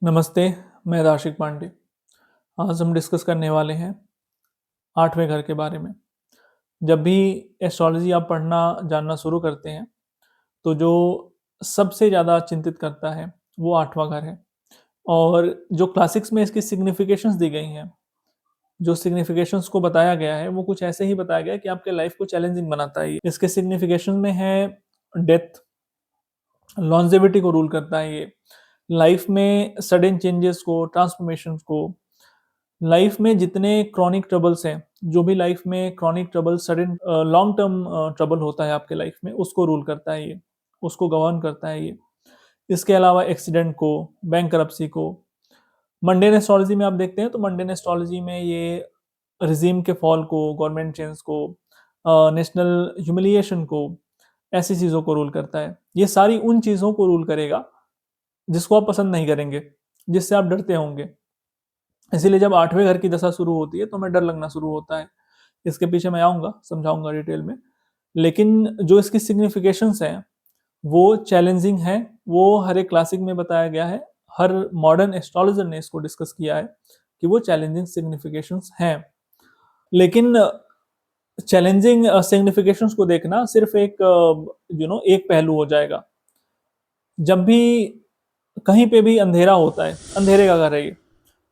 नमस्ते, मैं दार्शिक पांडे। आज हम डिस्कस करने वाले हैं 8वें घर के बारे में। जब भी एस्ट्रोलॉजी आप पढ़ना जानना शुरू करते हैं, तो जो सबसे ज़्यादा चिंतित करता है, वो 8वां घर है। और जो क्लासिक्स में इसकी सिग्निफिकेशंस दी गई हैं, जो सिग्निफिकेशंस को बताया गया है, वो कुछ ऐसे ही बताया गया है कि आपके लाइफ को चैलेंजिंग बनाता है ये। इसके सिग्निफिकेशन में है डेथ, लॉन्जेविटी को रूल करता है ये। लाइफ में सडन चेंजेस को, ट्रांसफॉर्मेशंस को, लाइफ में जितने क्रॉनिक ट्रबल्स हैं, जो भी लाइफ में chronic trouble sudden long term trouble होता है आपके लाइफ में, उसको रूल करता है ये, उसको गवर्न करता है ये। इसके अलावा एक्सीडेंट को, बैंकरप्सी को, मंडेन एस्ट्रोलॉजी में आप देखते हैं तो मंडेन एस्ट्रोलॉजी में ये रिजीम के फॉल को, गवर्नमेंट चेंज को, नेशनल ह्यूमिलिएशन को, ऐसी चीज़ों को रूल करता है। ये सारी उन चीज़ों को रूल करेगा जिसको आप पसंद नहीं करेंगे, जिससे आप डरते होंगे। इसीलिए जब 8वें घर की दशा शुरू होती है तो हमें डर लगना शुरू होता है। इसके पीछे मैं आऊँगा, समझाऊँगा डिटेल में। लेकिन जो इसकी सिग्निफिकेशंस हैं, वो चैलेंजिंग हैं, वो हर एक क्लासिक में बताया गया है। हर मॉडर्न एस्ट्रोलॉजर ने इसको डिस्कस किया है कि वो चैलेंजिंग सिग्निफिकेशंस हैं। लेकिन चैलेंजिंग सिग्निफिकेशंस को देखना सिर्फ एक एक पहलू हो जाएगा। जब भी कहीं पे भी अंधेरा होता है, अंधेरे का घर है ये।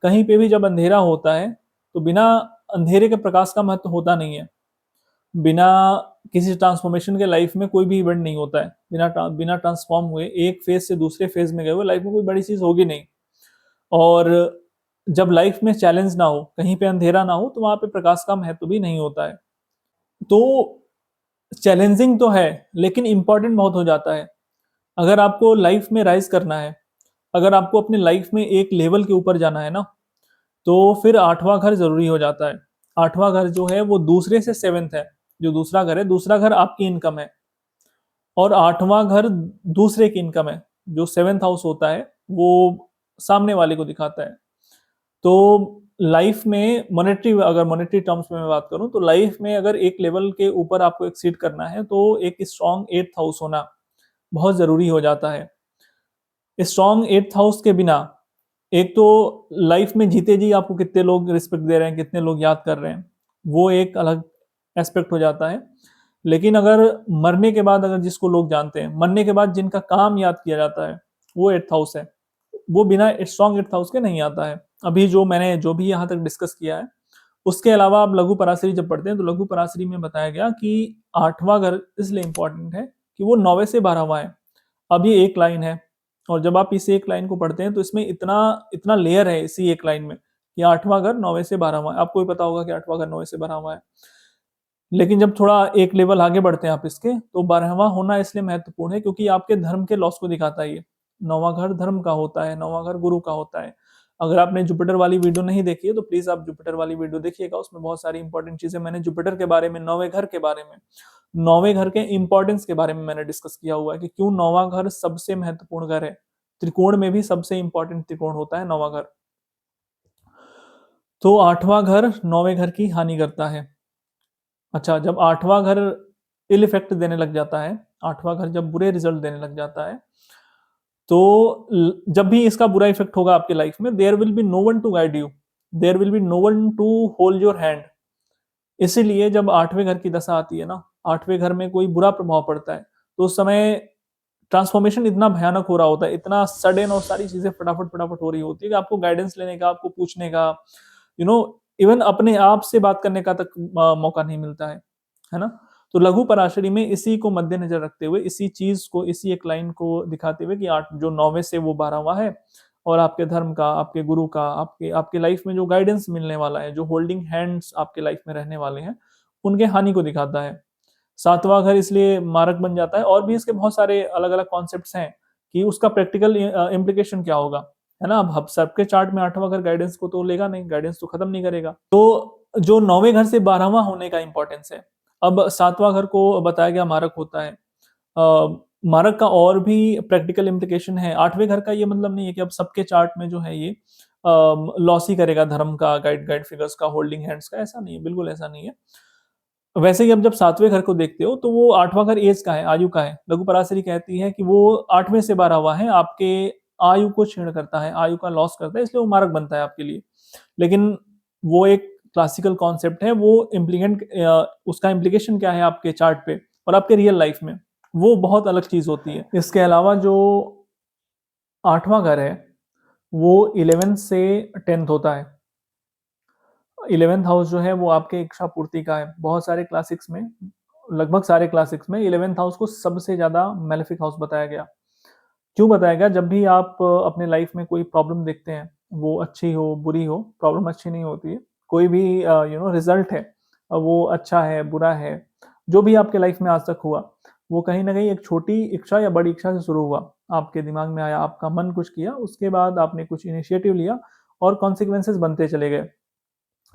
कहीं पे भी जब अंधेरा होता है, तो बिना अंधेरे के प्रकाश का महत्व होता नहीं है। बिना किसी ट्रांसफॉर्मेशन के लाइफ में कोई भी इवेंट नहीं होता है। बिना ट्रांसफॉर्म हुए एक फेज से दूसरे फेज में गए हुए लाइफ में कोई बड़ी चीज होगी नहीं। और जब लाइफ में चैलेंज ना हो, कहीं पे अंधेरा ना हो, तो वहां पे प्रकाश का महत्व भी नहीं होता है। तो चैलेंजिंग तो है, लेकिन इंपॉर्टेंट बहुत हो जाता है। अगर आपको लाइफ में राइज करना है, अगर आपको अपने लाइफ में एक लेवल के ऊपर जाना है ना, तो फिर 8वां घर जरूरी हो जाता है। 8वां घर जो है वो दूसरे से सेवेंथ है। जो दूसरा घर है, दूसरा घर आपकी इनकम है, और 8वां घर दूसरे की इनकम है। जो सेवेंथ हाउस होता है वो सामने वाले को दिखाता है। तो लाइफ में मॉनेटरी, अगर मॉनेटरी टर्म्स में मैं बात करूं, तो लाइफ में अगर एक लेवल के ऊपर आपको एक्सीड करना है, तो एक स्ट्रॉन्ग एट्थ हाउस होना बहुत जरूरी हो जाता है। स्ट्रॉन्ग एट्थ हाउस के बिना, एक तो लाइफ में जीते जी आपको कितने लोग रिस्पेक्ट दे रहे हैं, कितने लोग याद कर रहे हैं, वो एक अलग एस्पेक्ट हो जाता है। लेकिन अगर मरने के बाद, अगर जिसको लोग जानते हैं, मरने के बाद जिनका काम याद किया जाता है, वो एट्थ हाउस है। वो बिना स्ट्रॉन्ग एट्थ हाउस के नहीं आता है। अभी जो मैंने जो भी यहाँ तक डिस्कस किया है, उसके अलावा आप लघु पराशरी जब पढ़ते हैं, तो लघु पराशरी में बताया गया कि 8वां घर इसलिए इंपॉर्टेंट है कि वो 9वें से 12वां है। अब ये एक लाइन है, और जब आप इस एक लाइन को पढ़ते हैं तो इसमें इतना इतना लेयर है इसी एक लाइन में कि 8वां घर 9वें से 12वां है। आपको भी पता होगा कि 8वां घर 9वें से 12वां है। लेकिन जब थोड़ा एक लेवल आगे बढ़ते हैं आप इसके, तो 12वां होना इसलिए महत्वपूर्ण है क्योंकि आपके धर्म के लॉस को दिखाता है ये। 9वां घर धर्म का होता है, 9वां घर गुरु का होता है। अगर आपने जुपिटर वाली वीडियो नहीं देखी है, तो प्लीज आप जुपिटर वाली वीडियो देखिएगा। उसमें बहुत सारी इंपॉर्टेंट चीजें मैंने जुपिटर के बारे में, 9वें घर के बारे में, 9वें घर के इंपॉर्टेंस के बारे में मैंने डिस्कस किया हुआ है कि क्यों 9वां घर सबसे महत्वपूर्ण घर है। त्रिकोण में भी सबसे इंपॉर्टेंट त्रिकोण होता है 9वां घर। तो 8वां घर 9वें घर की हानि करता है। अच्छा, जब 8वां घर इल इफेक्ट देने लग जाता है, 8वां घर जब बुरे रिजल्ट देने लग जाता है, तो जब भी इसका बुरा इफेक्ट होगा आपके लाइफ में, there will be no one to guide you, there will be no one to hold your hand. इसीलिए जब 8वें घर की दशा आती है ना, 8वें घर में कोई बुरा प्रभाव पड़ता है, तो उस समय ट्रांसफॉर्मेशन इतना भयानक हो रहा होता है, इतना सडन, और सारी चीजें फटाफट फटाफट हो रही होती है कि आपको गाइडेंस लेने का, आपको पूछने का, यू नो इवन अपने आप से बात करने का तक मौका नहीं मिलता है ना। तो लघु पराशरी में इसी को मद्देनजर रखते हुए, इसी चीज को, इसी एक लाइन को दिखाते हुए कि आठ जो 9वें से वो 12वां है, और आपके धर्म का, आपके गुरु का, आपके आपके लाइफ में जो गाइडेंस मिलने वाला है, जो होल्डिंग हैंड्स आपके लाइफ में रहने वाले हैं, उनके हानि को दिखाता है। 7वां घर इसलिए मारक बन जाता है। और भी इसके बहुत सारे अलग अलग कॉन्सेप्ट्स हैं कि उसका प्रैक्टिकल इम्प्लीकेशन क्या होगा, है ना। अब सबके चार्ट में 8वां घर गाइडेंस को तो लेगा नहीं, गाइडेंस तो खत्म नहीं करेगा। तो जो 9वें घर से 12वां होने का इंपॉर्टेंस है। अब 7वां घर को बताया गया मारक होता है। मारक का और भी प्रैक्टिकल इम्प्लीकेशन है। 8वें घर का ये मतलब नहीं है कि अब सबके चार्ट में जो है ये लॉस ही करेगा धर्म का, गाइड गाइड फिगर्स का, होल्डिंग हैंड्स का। ऐसा नहीं है, बिल्कुल ऐसा नहीं है। वैसे ही अब जब 7वें घर को देखते हो, तो वो 8वां घर एज का है, आयु का है। लघु पराशरी कहती है कि वो 8वें से 12वां है आपके आयु को क्षीण करता है, आयु का लॉस करता है, इसलिए वो मारक बनता है आपके लिए। लेकिन वो एक क्लासिकल कॉन्सेप्ट है, वो उसका इम्प्लीकेशन क्या है आपके चार्ट पे और आपके रियल लाइफ में, वो बहुत अलग चीज़ होती है। इसके अलावा जो 8वां घर है, वो 11th से 10th होता है। 11th हाउस जो है वो आपके इच्छा पूर्ति का है। बहुत सारे क्लासिक्स में, लगभग सारे क्लासिक्स में 11th हाउस को सबसे ज़्यादा मैलेफिक हाउस बताया गया। क्यों बताया गया? जब भी आप अपने लाइफ में कोई प्रॉब्लम देखते हैं, वो अच्छी हो, बुरी हो, प्रॉब्लम अच्छी नहीं होती है। कोई भी रिज़ल्ट है, वो अच्छा है, बुरा है, जो भी आपके लाइफ में आज तक हुआ, वो कहीं न कहीं एक छोटी इच्छा या बड़ी इच्छा से शुरू हुआ। आपके दिमाग में आया, आपका मन कुछ किया, उसके बाद आपने कुछ इनिशिएटिव लिया और कॉन्सिक्वेंसेस बनते चले गए।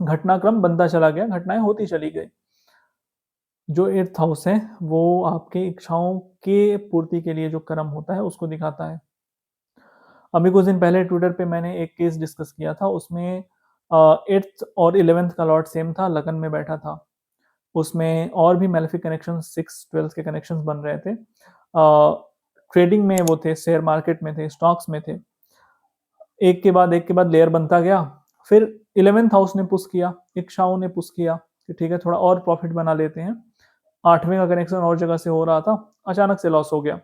घटनाक्रम बनता चला गया, घटनाएँ होती चली गई। जो 8th हाउस है, वो आपके इच्छाओं के पूर्ति के लिए जो कर्म होता है, उसको दिखाता है। अभी कुछ दिन पहले ट्विटर पे मैंने एक केस डिस्कस किया था, उसमें 8th और 11th का लॉर्ड सेम था, लगन में बैठा था। उसमें और भी मैलेफिक कनेक्शंस 6, 12 के कनेक्शंस बन रहे थे। ट्रेडिंग में वो थे, शेयर मार्केट में थे, स्टॉक्स में थे। एक के बाद लेयर बनता गया। फिर 11th हाउस ने पुश किया, इच्छाओं ने पुश किया कि ठीक है, थोड़ा और प्रॉफिट बना लेते हैं। 8वें का कनेक्शन और जगह से हो रहा था, अचानक से लॉस हो गया।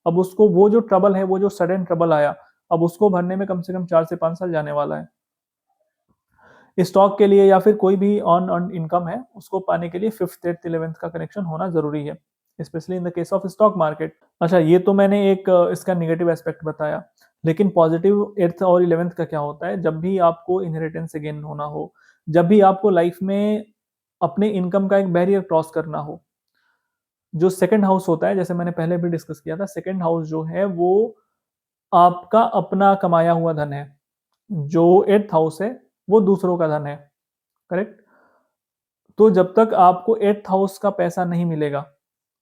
अब उसको वो जो ट्रबल है, वो जो सडन ट्रबल आया, अब उसको भरने में कम से कम 4 से 5 साल जाने वाला है। स्टॉक के लिए या फिर कोई भी ऑन अर्न इनकम है, उसको पाने के लिए 5th, 8th, 11th का कनेक्शन होना ज़रूरी है, specially in the case of stock market. अच्छा, ये तो मैंने एक इसका नेगेटिव एस्पेक्ट बताया, लेकिन पॉजिटिव 8th और 11th का क्या होता है? जब भी आपको इनहेरिटेंस से गेन होना हो, जब भी आपको लाइफ में अपने इनकम का एक बैरियर क्रॉस करना हो, जो सेकंड हाउस होता है, जैसे मैंने पहले भी डिस्कस किया था, सेकंड हाउस जो है वो आपका अपना कमाया हुआ धन है। जो 8th हाउस है, वो दूसरों का धन है, करेक्ट? तो जब तक आपको 8th हाउस का पैसा नहीं मिलेगा,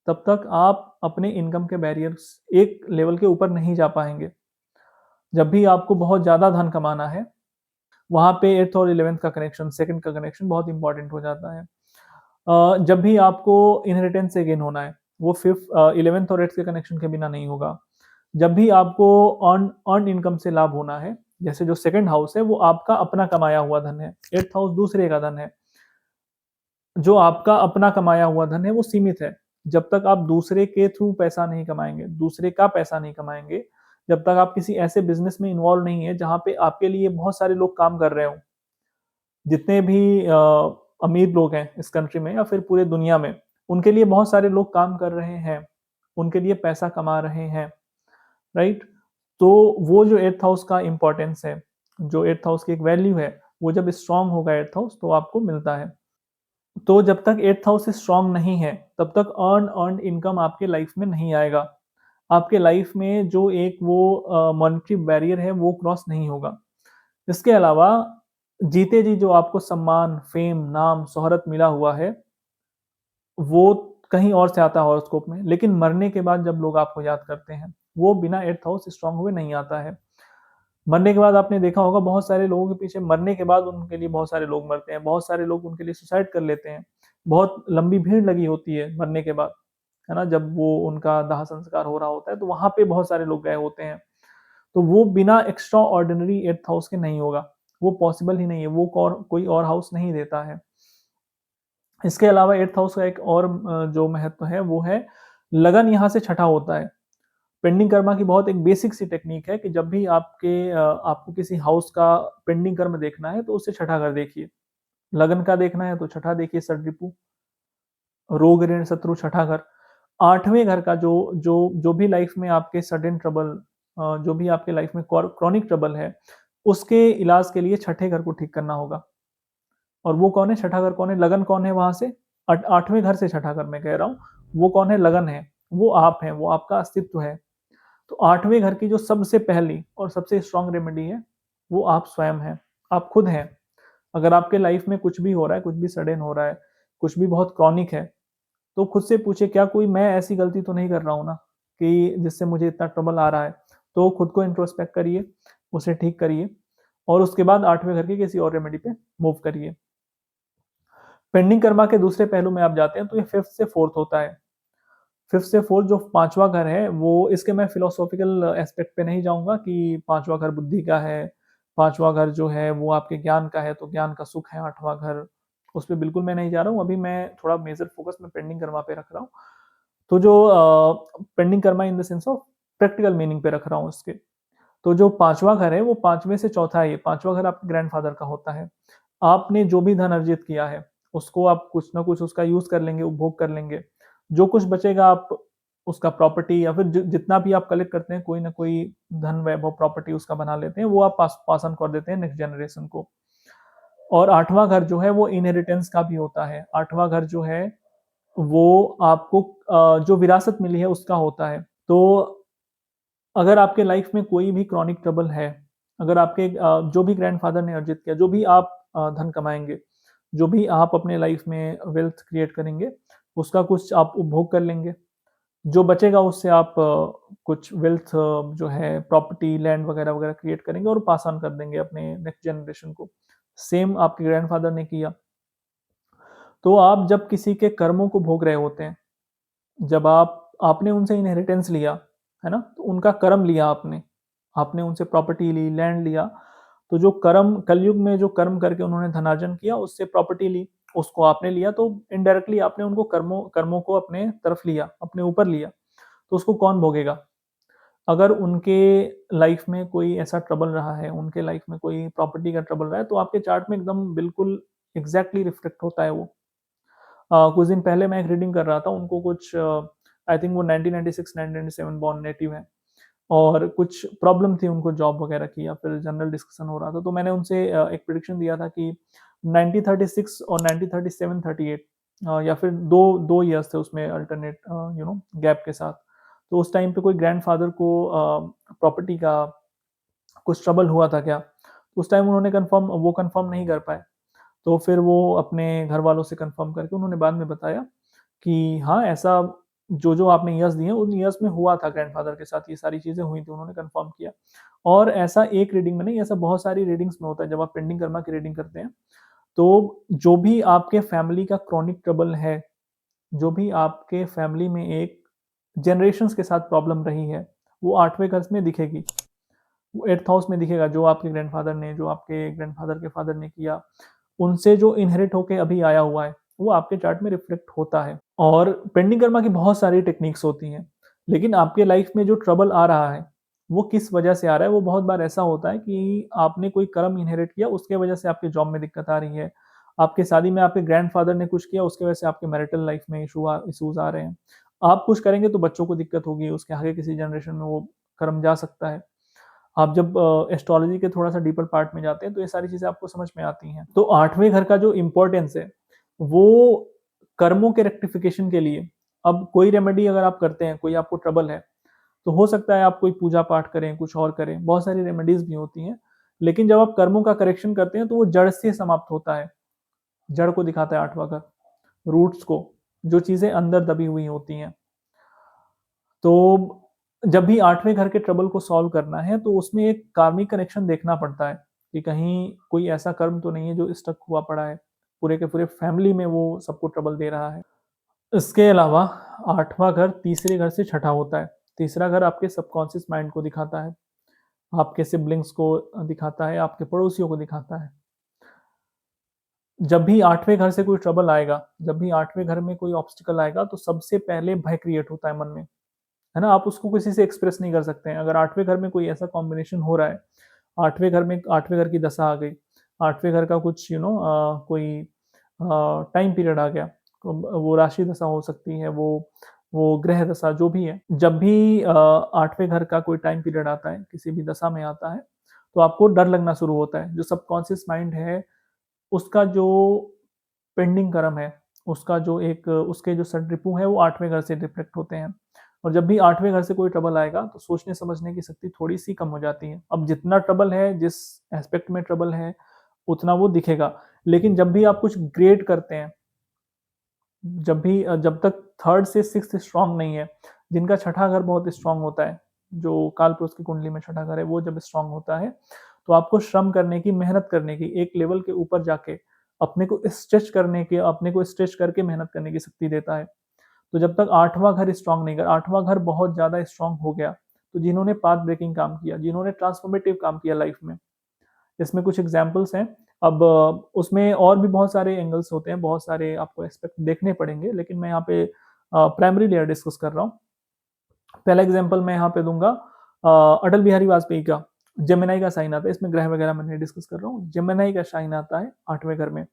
तब तक आप अपने इनकम के बैरियर्स एक लेवल के ऊपर नहीं जा पाएँगे। जब भी आपको बहुत ज़्यादा धन कमाना है, वहाँ पे 8th और 11th का कनेक्शन, 2nd का कनेक्शन बहुत इम्पोर्टेंट हो जाता है। जब भी आपको इनहेरिटेंस से गेन होना है, वो 11th और 8th के कनेक्शन के बिना नहीं होगा। जब भी आपको अर्न अर्न इनकम से लाभ होना है, जैसे जो सेकंड हाउस है, वो आपका अपना कमाया हुआ धन है, 8th हाउस दूसरे का धन है। जो आपका अपना कमाया हुआ धन है, वो सीमित है। जब तक आप दूसरे के थ्रू पैसा नहीं कमाएँगे, दूसरे का पैसा नहीं कमाएँगे, जब तक आप किसी ऐसे बिज़नेस में इन्वॉल्व नहीं हैं, जहाँ पे आपके लिए बहुत सारे लोग काम कर रहे हों। जितने भी अमीर लोग हैं इस कंट्री में या फिर पूरे दुनिया में, उनके लिए बहुत सारे लोग काम कर रहे हैं, उनके लिए पैसा कमा रहे हैं, राइट? तो वो जो 8th हाउस का इम्पोर्टेंस है, जो 8th हाउस की एक वैल्यू है, वो जब स्ट्रॉन्ग होगा 8th हाउस, तो आपको मिलता है। तो जब तक 8th हाउस स्ट्रॉन्ग नहीं है, तब तक अर्न्ड इनकम आपके लाइफ में नहीं आएगा। आपके लाइफ में जो एक वो मॉनेटरी बैरियर है, वो क्रॉस नहीं होगा। इसके अलावा जीते जी जो आपको सम्मान, फेम, नाम, शोहरत मिला हुआ है, वो कहीं और से आता है हॉरोस्कोप में, लेकिन मरने के बाद जब लोग आपको याद करते हैं, वो बिना 8th हाउस स्ट्रॉन्ग हुए नहीं आता है। मरने के बाद आपने देखा होगा, बहुत सारे लोगों के पीछे मरने के बाद उनके लिए बहुत सारे लोग मरते हैं, बहुत सारे लोग उनके लिए सुसाइड कर लेते हैं। बहुत लंबी भीड़ लगी होती है मरने के बाद, है ना? जब वो उनका दाह संस्कार हो रहा होता है, तो वहाँ पे बहुत सारे लोग गए होते हैं। तो वो बिना एक्स्ट्रा ऑर्डिनरी 8th हाउस के नहीं होगा, वो पॉसिबल ही नहीं है, वो कोई और हाउस नहीं देता है। इसके अलावा 8th हाउस का एक और जो महत्व है, वो है लगन, यहाँ से छठा होता है। पेंडिंग कर्मा की बहुत एक बेसिक सी टेक्निक है कि जब भी आपको किसी हाउस का पेंडिंग कर्म देखना है, तो उससे छठा घर देखिए। लगन का देखना है तो छठा देखिए, षडरिपु, रोग, ऋण, शत्रु, छठा घर। 8वें घर का जो भी लाइफ में आपके सडन ट्रबल, जो भी आपके लाइफ में क्रॉनिक ट्रबल है, उसके इलाज के लिए छठे घर को ठीक करना होगा। और वो कौन है? छठा घर कौन है? लगन कौन है वहाँ से? 8वें घर से छठा घर मैं कह रहा हूँ। वो कौन है? लगन है। वो आप हैं, वो आपका अस्तित्व है। तो 8वें घर की जो सबसे पहली और सबसे स्ट्रॉन्ग रेमेडी है, वो आप स्वयं हैं, आप खुद हैं। अगर आपके लाइफ में कुछ भी हो रहा है, कुछ भी सडन हो रहा है, कुछ भी बहुत क्रॉनिक है, तो खुद से पूछिए, क्या कोई मैं ऐसी गलती तो नहीं कर रहा हूँ ना, कि जिससे मुझे इतना ट्रबल आ रहा है? तो खुद को इंट्रोस्पेक्ट करिए, उसे ठीक करिए और उसके बाद 8वें घर की किसी और रेमेडी पे मूव करिए। पेंडिंग कर्मा के दूसरे पहलू में आप जाते हैं, तो ये 5th से 4th होता है। 5th से 4th जो 5वां घर है, वो इसके मैं फिलोसॉफिकल एस्पेक्ट पे नहीं जाऊँगा कि 5वां घर बुद्धि का है, 5वां घर जो है वो आपके ज्ञान का है, तो ज्ञान का सुख है 8वां घर, उस पे बिल्कुल मैं नहीं जा रहा हूँ। अभी मैं थोड़ा मेजर फोकस मैं पेंडिंग कर्मा पे रख रहा हूँ। तो जो pending Karma in the sense of practical meaning पे रख रहा हूँ इसके। तो जो 5वां घर है, वो 5वें से चौथा है ये, 5वां घर आपके ग्रैंडफ़ादर का होता है। आपने जो भी धन अर्जित किया है, उसको आप कुछ ना कुछ उसका यूज़ कर लेंगे, उपभोग कर लेंगे। जो कुछ बचेगा आप उसका प्रॉपर्टी या फिर जितना भी आप कलेक्ट करते हैं, कोई ना कोई धन, वैभव, प्रॉपर्टी उसका बना लेते हैं, वो आप पास ऑन कर देते हैं नेक्स्ट जनरेशन को। और 8वां घर जो है वो इनहेरिटेंस का भी होता है। 8वां घर जो है वो आपको जो विरासत मिली है उसका होता है। तो अगर आपके लाइफ में कोई भी क्रॉनिक ट्रबल है, अगर आपके जो भी ग्रैंडफ़ादर ने अर्जित किया, जो भी आप धन कमाएँगे, जो भी आप अपने लाइफ में वेल्थ क्रिएट करेंगे, उसका कुछ आप उपभोग कर लेंगे। जो बचेगा उससे आप कुछ वेल्थ जो है प्रॉपर्टी, लैंड वगैरह-वगैरह क्रिएट करेंगे और पास ऑन कर देंगे अपने नेक्स्ट जनरेशन को। सेम आपके ग्रैंडफ़ादर ने किया। तो आप जब किसी के कर्मों को भोग रहे होते हैं, जब आपने उनसे इनहेरिटेंस लिया, है ना? तो उनका कर्म लिया आपने, आपने उनसे प्रॉपर्टी ली, लैंड लिया, तो जो कर्म कलयुग में जो कर्म करके उन्होंने धनार्जन किया, उससे प्रॉपर्टी ली, उसको आपने लिया, तो इनडायरेक्टली आपने उनको कर्मों कर्मों को अपने तरफ लिया, अपने ऊपर लिया, तो उसको कौन भोगेगा? अगर उनके लाइफ में कोई ऐसा ट्रबल रहा है, उनके लाइफ में कोई प्रॉपर्टी का ट्रबल रहा है, तो आपके चार्ट में एकदम बिल्कुल एग्ज़ैक्टली रिफ्लेक्ट होता है वो। कुछ दिन पहले मैं एक रीडिंग कर रहा था, उनको कुछ आई थिंक वो 1996-1997 बॉर्न नेटिव हैं और कुछ प्रॉब्लम थी उनको जॉब वगैरह की या फिर जनरल डिस्कशन हो रहा था, तो मैंने उनसे एक प्रेडिक्शन दिया था कि 1936 और 1937-38 या फिर 2 ईयर्स थे उसमें अल्टरनेट गैप के साथ। तो उस टाइम पे कोई ग्रैंडफ़ादर को प्रॉपर्टी का कुछ ट्रबल हुआ था क्या? उस टाइम उन्होंने कन्फर्म नहीं कर पाए। तो फिर वो अपने घरवालों से कन्फर्म करके उन्होंने बाद में बताया कि हाँ, ऐसा जो आपने ईयर्स दिए हैं, उन ईयर्स में हुआ था ग्रैंडफ़ादर के साथ, ये सारी चीज़ें हुई थी, उन्होंने कन्फर्म किया। और ऐसा एक रीडिंग में नहीं, ऐसा बहुत सारी रीडिंग्स में होता है, जब आप पेंडिंग कर्मा की रीडिंग करते हैं, तो जो भी आपके फैमिली का क्रॉनिक ट्रबल है, जो भी आपके फैमिली में एक जनरेशंस के साथ प्रॉब्लम रही है, वो 8वें घर में दिखेगी। वो 8th हाउस में दिखेगा, जो आपके ग्रैंडफ़ादर ने, जो आपके ग्रैंडफ़ादर के फ़ादर ने किया, उनसे जो इनहेरिट होके अभी आया हुआ है, वो आपके चार्ट में रिफ्लेक्ट होता है। और पेंडिंग कर्मा की बहुत सारी टेक्निक्स होती हैं, लेकिन आपके लाइफ में जो ट्रबल आ रहा है, वो किस वजह से आ रहा है, वो बहुत बार ऐसा होता है कि आपने कोई कर्म इनहेरिट किया, उसके वजह से आपके जॉब में दिक्कत आ रही है। आपके शादी में आपके ग्रैंडफ़ादर ने कुछ किया, उसकी वजह से आपके मैरिटल लाइफ में इश्यूज़ आ रहे हैं। आप कुछ करेंगे तो बच्चों को दिक्कत होगी, उसके आगे किसी जनरेशन में वो कर्म जा सकता है। आप जब एस्ट्रोलॉजी के थोड़ा-सा डीपर पार्ट में जाते हैं, तो ये सारी चीज़ें आपको समझ में आती हैं। तो 8वें घर का जो इम्पोर्टेंस है, वो कर्मों के रेक्टिफिकेशन के लिए, अब कोई रेमेडी अगर आप करते हैं, कोई आपको ट्रबल है, तो हो सकता है आप कोई पूजा-पाठ करें, कुछ और करें, बहुत सारी रेमेडीज़ भी होती हैं। लेकिन जब आप कर्मों का करेक्शन करते हैं, तो वो जड़ से समाप्त होता है। जड़ को दिखाता है 8वां घर, रूट्स को, जो चीज़ें अंदर दबी हुई होती हैं। तो जब भी 8वें घर के ट्रबल को सॉल्व करना है, तो उसमें एक कार्मिक कनेक्शन देखना पड़ता है कि कहीं कोई ऐसा कर्म तो नहीं है जो स्टक हुआ पड़ा है, पूरे के पूरे फैमिली में वो सबको ट्रबल दे रहा है। इसके अलावा 8वां घर तीसरे घर से छठा होता है। तीसरा घर आपके सबकॉन्शियस माइंड को दिखाता है, आपके सिब्लिंग्स को दिखाता है, आपके पड़ोसियों को दिखाता है। जब भी 8वें घर से कोई ट्रबल आएगा, जब भी 8वें घर में कोई ऑब्स्टिकल आएगा, तो सबसे पहले भय क्रिएट होता है मन में। है ना? आप उसको किसी से एक्सप्रेस नहीं कर सकते हैं। अगर 8वें घर में कोई ऐसा कॉम्बिनेशन हो रहा है, 8वें घर की दशा आ गई, 8वें घर का कुछ कोई टाइम पीरियड आ गया, वो राशि दशा हो सकती है, वो ग्रह दशा जो भी है। जब भी 8वें घर का कोई टाइम पीरियड आता है, किसी भी दशा में आता है, तो आपको डर लगना शुरू होता है। जो सबकॉन्शियस माइंड है, उसका जो पेंडिंग कर्म है, उसका जो एक उसके जो सद्रिपु हैं, वो 8वें घर से रिफ्लेक्ट होते हैं। और जब भी 8वें घर से कोई ट्रबल आएगा, तो सोचने-समझने की शक्ति थोड़ी-सी कम हो जाती है। अब जितना ट्रबल है, जिस एस्पेक्ट में ट्रबल है, उतना वो दिखेगा। लेकिन जब भी आप कुछ ग्रेट करते हैं, जब तक 3rd से 6th स्ट्रॉन्ग नहीं है, जिनका छठा घर बहुत स्ट्रॉन्ग होता है, जो कालपुरुष की कुंडली में छठा घर है, वो जब स्ट्रॉन्ग होता है, तो आपको श्रम करने की, मेहनत करने की, एक लेवल के ऊपर जाके अपने को स्ट्रेच करके मेहनत करने की शक्ति देता है। तो जब तक 8वां घर स्ट्रॉन्ग नहीं कर 8वां घर बहुत ज़्यादा स्ट्रॉन्ग हो गया, तो जिन्होंने पाथ ब्रेकिंग काम किया, जिन्होंने ट्रांसफॉर्मेटिव काम किया लाइफ में, इसमें कुछ एग्जांपल्स हैं। अब उसमें और भी बहुत सारे एंगल्स होते हैं, बहुत सारे आपको एस्पेक्ट देखने पड़ेंगे, लेकिन मैं यहाँ पे प्राइमरी लेयर डिस्कस कर रहा हूँ। पहला एग्जांपल मैं यहाँ पे दूँगा अटल बिहारी वाजपेयी का, जेमिनी का साइन आता है, इसमें ग्रह वगैरह मैं नहीं डिस्कस कर रहा हूँ। जेमिनी का साइन आता है 8वें घर में।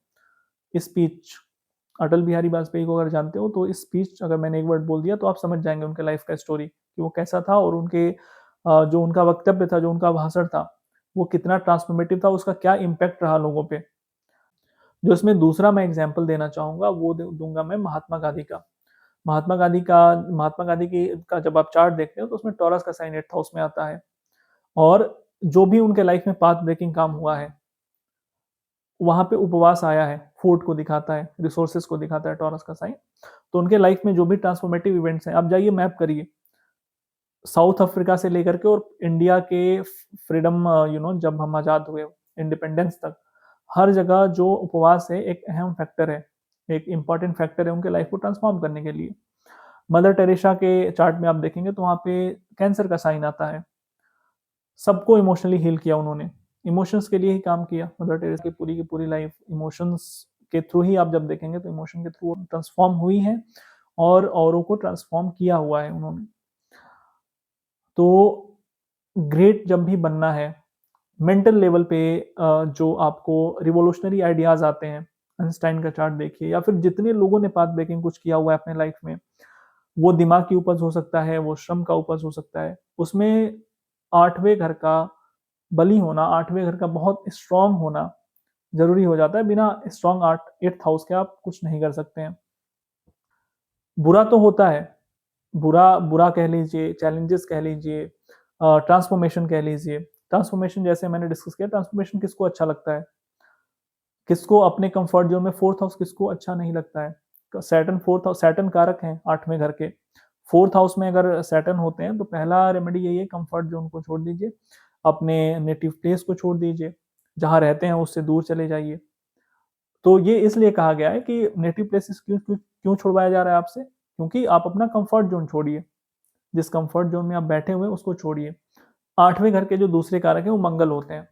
स्पीच, अटल बिहारी वाजपेयी को अगर जानते हो तो स्पीच अगर मैंने एक वर्ड बोल दिया तो आप समझ जाएँगे उनके लाइफ का स्टोरी कि वो कैसा था और उनके जो उनका वक्तव्य था, जो उनका भाषण था, वो कितना ट्रांसफॉर्मेटिव था, उसका क्या इम्पैक्ट रहा लोगों पे। जो इसमें दूसरा मैं एग्जांपल देना चाहूँगा वो दूँगा मैं महात्मा गांधी का। महात्मा गांधी की का जब आप चार्ट देखते हो तो उसमें टॉरस का साइन 8th हाउस में आता है और जो भी उनके लाइफ में पाथ ब्रेकिंग काम हुआ है, वहाँ पे उपवास आया है, फोर्ट को दिखाता है, रिसोर्सेज को दिखाता है टॉरस का साइन। तो उनके लाइफ में जो भी ट्रांसफॉर्मेटिव इवेंट्स हैं, आप जाइए मैप करिए, साउथ अफ्रीका से लेकर के और इंडिया के फ्रीडम जब हम आज़ाद हुए, इंडिपेंडेंस तक, हर जगह जो उपवास है एक अहम फैक्टर है, एक इम्पॉर्टेंट फैक्टर है उनके लाइफ को ट्रांसफॉर्म करने के लिए। मदर टेरेसा के चार्ट में आप देखेंगे तो वहाँ पे कैंसर का साइन आता है। सबको इमोशनली हील किया उन्होंने, इमोशंस के लिए ही काम किया। मदर टेरेसा की पूरी लाइफ इमोशंस के थ्रू ही आप जब देखेंगे तो इमोशन के थ्रू ट्रांसफॉर्म हुई है और औरों को ट्रांसफॉर्म किया हुआ है उन्होंने। तो ग्रेट जब भी बनना है, मेंटल लेवल पे जो आपको रिवॉल्यूशनरी आइडियाज़ आते हैं, आइंस्टाइन का चार्ट देखिए या फिर जितने लोगों ने पाथ ब्रेकिंग कुछ किया हुआ है अपने लाइफ में, वो दिमाग की उपज हो सकता है, वो श्रम का उपज हो सकता है। उसमें 8वें घर का बली होना, 8वें घर का बहुत स्ट्रॉन्ग होना ज़रूरी हो जाता है। बिना स्ट्रॉन्ग 8th हाउस के आप कुछ नहीं कर सकते हैं। बुरा तो होता है, बुरा बुरा कह लीजिए, चैलेंजेस कह लीजिए, ट्रांसफॉर्मेशन कह लीजिए। ट्रांसफॉर्मेशन जैसे मैंने डिस्कस किया, ट्रांसफॉर्मेशन किसको अच्छा लगता है? किसको अपने कंफर्ट जोन में 4th हाउस किसको अच्छा नहीं लगता है? सैटर्न कारक हैं 8वें घर के। 4th हाउस में अगर सैटर्न होते हैं तो पहला रेमेडी यही है, कंफर्ट जोन को छोड़ दीजिए, अपने नेटिव प्लेस को छोड़ दीजिए, जहाँ रहते हैं उससे दूर चले जाइए। तो ये इसलिए कहा गया है कि नेटिव प्लेसेस क्यों क्यों क्यों छुड़वाया जा रहा है आपसे? क्योंकि आप अपना कंफर्ट जोन छोड़िए। जिस कंफर्ट जोन में आप बैठे हुए हैं उसको छोड़िए। 8वें घर के जो दूसरे कारक हैं वो मंगल होते हैं।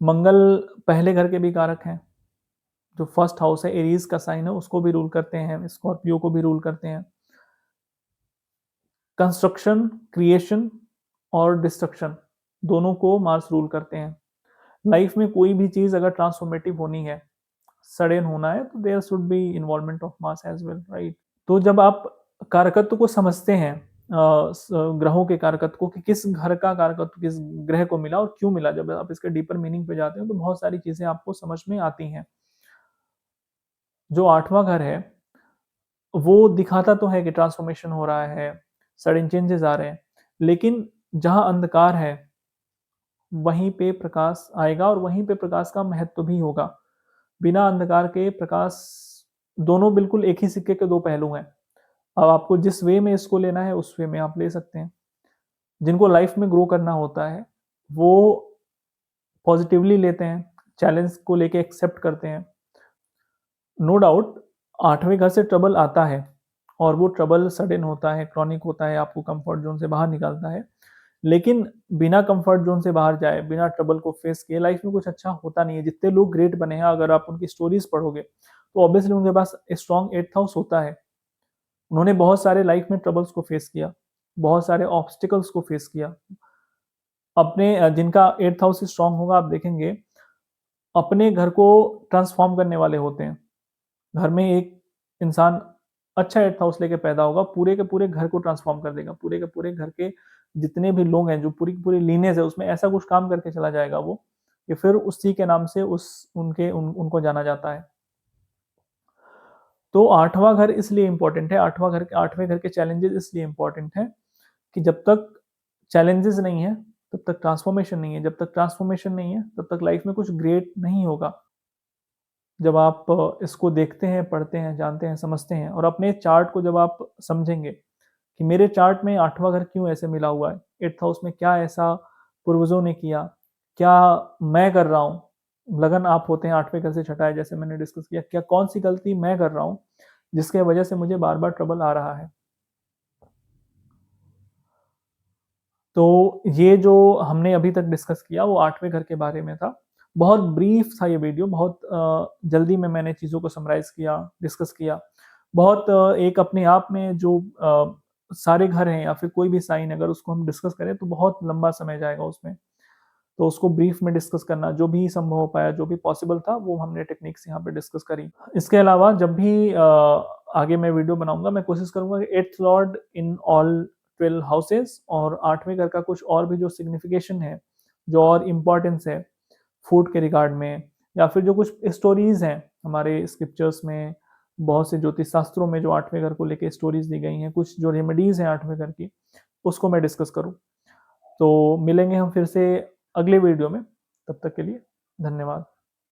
मंगल पहले घर के भी कारक हैं। जो फर्स्ट हाउस है एरीज का साइन है उसको भी रूल करते हैं, स्कॉर्पियो को भी रूल करते हैं। कंस्ट्रक्शन, क्रिएशन और डिस्ट्रक्शन दोनों को मार्स रूल करते हैं। लाइफ में कोई भी चीज़ अगर ट्रांसफॉर्मेटिव होनी है, सडन होना है तो there should be involvement of mass as well, right? तो जब आप कारकत्व को समझते हैं ग्रहों के कारकत्व को कि किस घर का कारकत्व किस ग्रह को मिला और क्यों मिला, जब आप इसके डीपर मीनिंग पे जाते हो तो बहुत सारी चीज़ें आपको समझ में आती हैं। जो 8वां घर है, वो दिखाता तो है कि ट्रांसफॉर्मेशन हो रहा है, सडन चेंजेस आ रहे हैं, लेकिन जहाँ अंधकार है, वहीं पे प्रकाश आएगा और वहीं पे प्रकाश का महत्व भी होगा। बिना अंधकार के प्रकाश, दोनों बिल्कुल एक ही सिक्के के दो पहलू हैं। अब आपको जिस वे में इसको लेना है उस वे में आप ले सकते हैं। जिनको लाइफ में ग्रो करना होता है वो पॉजिटिवली लेते हैं, चैलेंज को लेके एक्सेप्ट करते हैं। नो डाउट 8वें घर से ट्रबल आता है और वो ट्रबल सडन होता है, क्रॉनिक होता है, आपको कंफर्ट जोन से बाहर निकालता है। लेकिन बिना कंफर्ट जोन से बाहर जाए, बिना ट्रबल को फेस किए लाइफ में कुछ अच्छा होता नहीं है। जितने लोग ग्रेट बने हैं, अगर आप उनकी स्टोरीज पढ़ोगे तो ऑब्वियसली उनके पास स्ट्रॉन्ग 8th हाउस होता है। उन्होंने बहुत सारे लाइफ में ट्रबल्स को फेस किया, बहुत सारे ऑब्स्टिकल्स को फेस किया। अपने जिनका 8th हाउस स्ट्रॉन्ग होगा आप देखेंगे अपने घर को ट्रांसफॉर्म करने वाले होते हैं। घर में एक इंसान अच्छा 8th हाउस लेके पैदा होगा, पूरे के पूरे घर को ट्रांसफॉर्म कर देगा। पूरे के पूरे घर के जितने भी लोग हैं, जो पूरी की पूरी लीनेज है, उसमें ऐसा कुछ काम करके चला जाएगा वो कि फिर उसी के नाम से उनको जाना जाता है। तो 8वां घर इसलिए इम्पोर्टेंट है, 8वें घर के चैलेंजेस इसलिए इम्पोर्टेंट हैं कि जब तक चैलेंजेस नहीं है तब तक ट्रांसफॉर्मेशन नहीं है, जब तक ट्रांसफॉर्मेशन नहीं है तब तक लाइफ में कुछ ग्रेट नहीं होगा। जब आप इसको देखते हैं, पढ़ते हैं, जानते हैं, समझते हैं और अपने चार्ट को जब आप समझेंगे कि मेरे चार्ट में 8वां घर क्यों ऐसे मिला हुआ है, 8th हाउस में क्या ऐसा पूर्वजों ने किया, क्या मैं कर रहा हूँ? लगन आप होते हैं 8वें घर से छठा है, जैसे मैंने डिस्कस किया, क्या कौन सी गलती मैं कर रहा हूँ जिसके वजह से मुझे बार-बार ट्रबल आ रहा है। तो ये जो हमने अभी तक डिस्कस किया वो 8वें घर के बारे में था। बहुत ब्रीफ था ये वीडियो, बहुत जल्दी में मैंने चीज़ों को समराइज़ किया, डिस्कस किया। बहुत एक अपने आप में जो सारे घर हैं या फिर कोई भी साइन अगर उसको हम डिस्कस करें तो बहुत लंबा समय जाएगा उसमें। तो उसको ब्रीफ में डिस्कस करना, जो भी संभव हो पाया, जो भी पॉसिबल था, वो हमने टेक्निक्स यहाँ पे डिस्कस करी। इसके अलावा जब भी आगे मैं वीडियो बनाऊँगा, मैं कोशिश करूँगा कि 8th Lord in all 12 houses और 8वें घर का कुछ और भी जो सिग्निफिकेशन है, जो और इम्पोर्टेंस है फूड के रिगार्ड में या फिर जो कुछ स्टोरीज़ हैं हमारे स्क्रिप्चर्स में, बहुत से ज्योतिष शास्त्रों में जो 8वें घर को लेके स्टोरीज़ दी गई हैं, कुछ जो रेमेडीज़ हैं 8वें घर की, उसको मैं डिस्कस करूँ। तो मिलेंगे हम फिर से अगले वीडियो में, तब तक के लिए धन्यवाद।